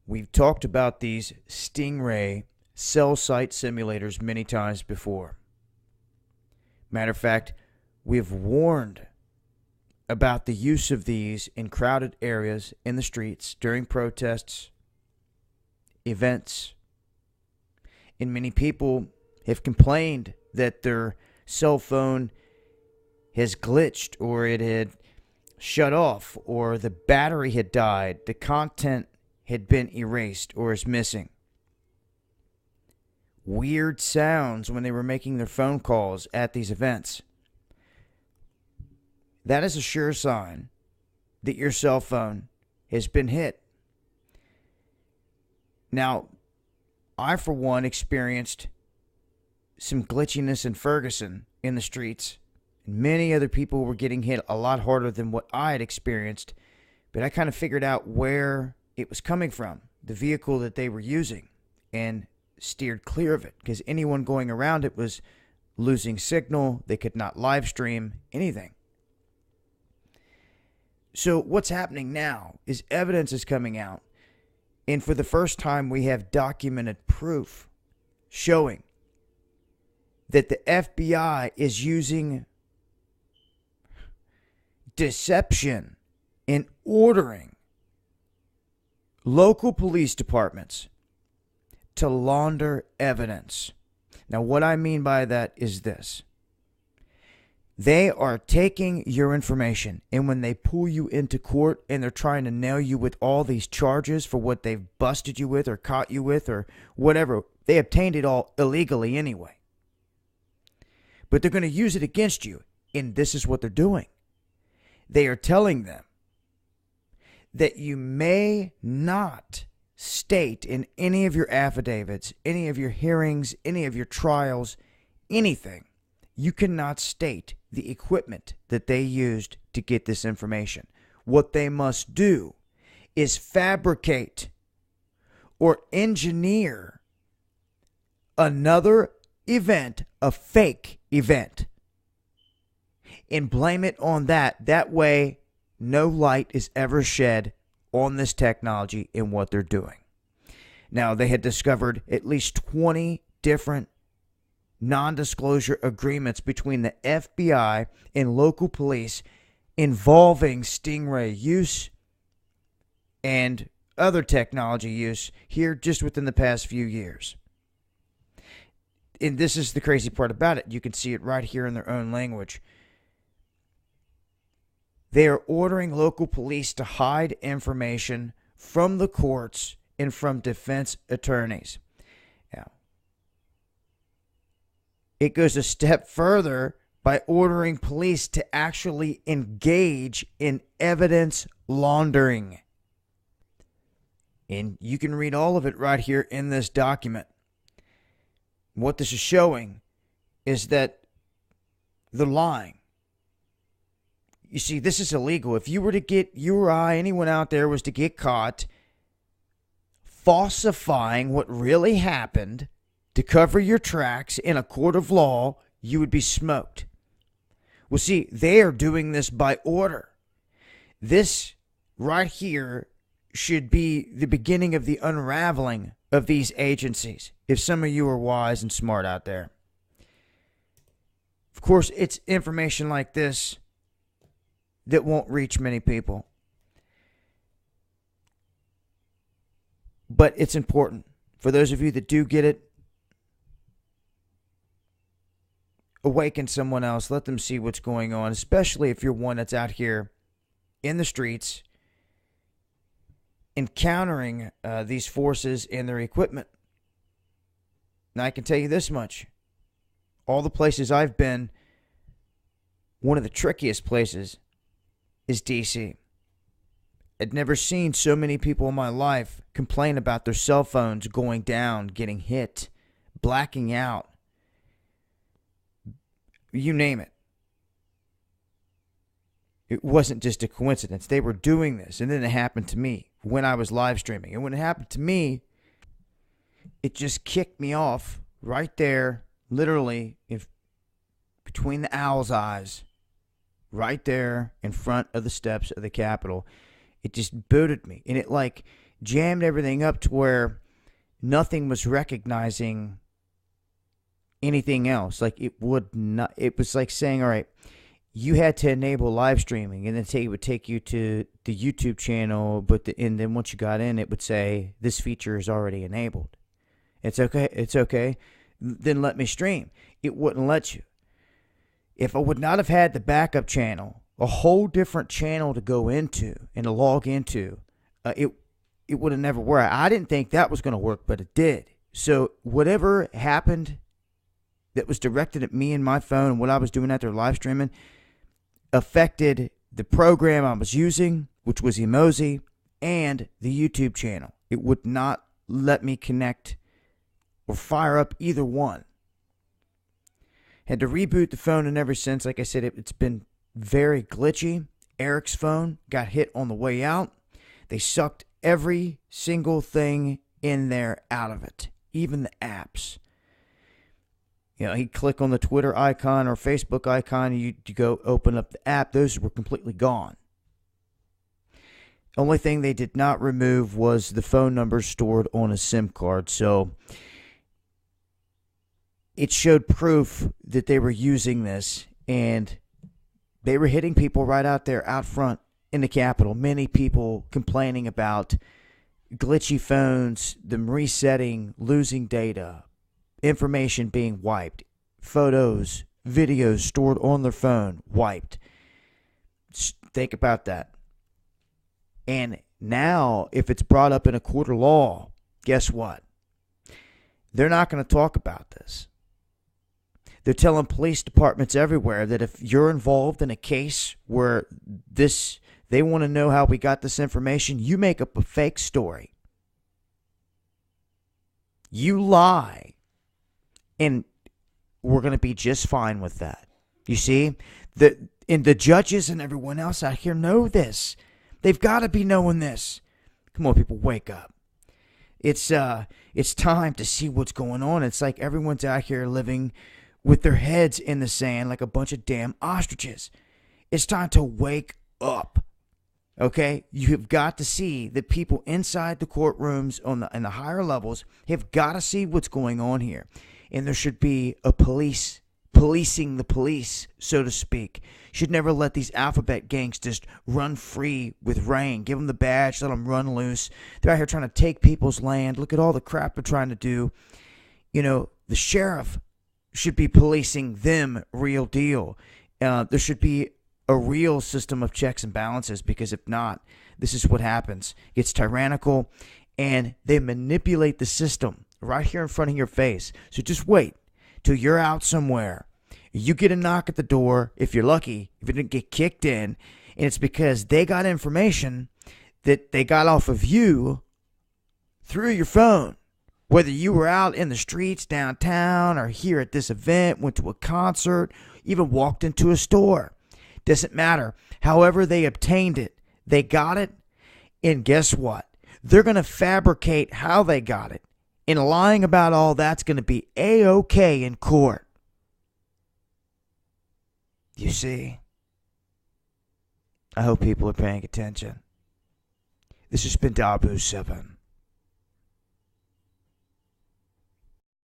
We've talked about these Stingray cell site simulators many times before. Matter of fact, we've warned about the use of these in crowded areas in the streets during protests, events, and many people have complained that their cell phone has glitched or it had shut off or the battery had died, the content had been erased or is missing. Weird sounds when they were making their phone calls at these events. That is a sure sign that your cell phone has been hit. Now, I, for one, experienced some glitchiness in Ferguson in the streets. And many other people were getting hit a lot harder than what I had experienced. But I kind of figured out where it was coming from, the vehicle that they were using, and steered clear of it. Because anyone going around it was losing signal. They could not live stream anything. So what's happening now is evidence is coming out. And for the first time, we have documented proof showing that the FBI is using deception in ordering local police departments to launder evidence. Now, what I mean by that is this. They are taking your information, and when they pull you into court and they're trying to nail you with all these charges for what they've busted you with or caught you with or whatever, they obtained it all illegally anyway. But they're going to use it against you, and this is what they're doing. They are telling them that you may not state in any of your affidavits, any of your hearings, any of your trials, anything. You cannot state the equipment that they used to get this information. What they must do is fabricate or engineer another event, a fake event, and blame it on that. That way, no light is ever shed on this technology and what they're doing. Now, they had discovered at least 20 different non-disclosure agreements between the FBI and local police involving Stingray use and other technology use here just within the past few years. And this is the crazy part about it. You can see it right here in their own language. They are ordering local police to hide information from the courts and from defense attorneys. Now, it goes a step further by ordering police to actually engage in evidence laundering. And you can read all of it right here in this document. What this is showing is that they're lying. You see, this is illegal. If you were to get, you or I, anyone out there was to get caught falsifying what really happened to cover your tracks in a court of law, you would be smoked. Well, see, they are doing this by order. This right here should be the beginning of the unraveling of these agencies, if some of you are wise and smart out there. Of course, it's information like this that won't reach many people. But it's important. For those of you that do get it, awaken someone else. Let them see what's going on, especially if you're one that's out here in the streets encountering these forces and their equipment. Now, I can tell you this much. All the places I've been, one of the trickiest places is D.C. I'd never seen so many people in my life complain about their cell phones going down, getting hit, blacking out. You name it. It wasn't just a coincidence. They were doing this, and then it happened to me when I was live streaming. And when it happened to me, it just kicked me off right there, literally, between the owl's eyes, right there in front of the steps of the Capitol. It just booted me, and it jammed everything up to where nothing was recognizing anything else. Like it would not. It was like saying, all right, you had to enable live streaming, and then it would take you to the YouTube channel, and then once you got in, it would say this feature is already enabled. It's okay. It's okay. Then let me stream. It wouldn't let you. If I would not have had the backup channel, a whole different channel to go into and to log into, it would have never worked. I didn't think that was going to work, but it did. So whatever happened that was directed at me and my phone and what I was doing out there live streaming affected the program I was using, which was Emoji, and the YouTube channel. It would not let me connect or fire up either one. Had to reboot the phone, and ever since, like I said, it's been very glitchy. Eric's phone got hit on the way out. They sucked every single thing in there out of it, even the apps. You know, he'd click on the Twitter icon or Facebook icon, and you go open up the app. Those were completely gone. Only thing they did not remove was the phone number stored on a SIM card. So it showed proof that they were using this, and they were hitting people right out there out front in the Capitol. Many people complaining about glitchy phones, them resetting, losing data, information being wiped, photos, videos stored on their phone wiped. Just think about that. And now, if it's brought up in a court of law, guess what? They're not going to talk about this. They're telling police departments everywhere that if you're involved in a case where they want to know how we got this information, you make up a fake story. You lie. And we're going to be just fine with that. You see? And the judges and everyone else out here know this. They've got to be knowing this. Come on, people, wake up. It's time to see what's going on. It's like everyone's out here living with their heads in the sand like a bunch of damn ostriches. It's time to wake up. Okay? You have got to see that people inside the courtrooms in the higher levels have got to see what's going on here. And there should be a policing the police, so to speak. Should never let these alphabet gangs just run free with rain. Give them the badge, let them run loose. They're out here trying to take people's land. Look at all the crap they're trying to do. You know, the sheriff should be policing them real deal. There should be a real system of checks and balances, because if not, this is what happens. It's tyrannical, and they manipulate the system right here in front of your face. So just wait till you're out somewhere. You get a knock at the door, if you're lucky, if you didn't get kicked in, and it's because they got information that they got off of you through your phone. Whether you were out in the streets, downtown, or here at this event, went to a concert, even walked into a store. Doesn't matter. However they obtained it, they got it, and guess what? They're going to fabricate how they got it. And lying about all that's going to be A-OK in court. You see? I hope people are paying attention. This has been Dabu 7.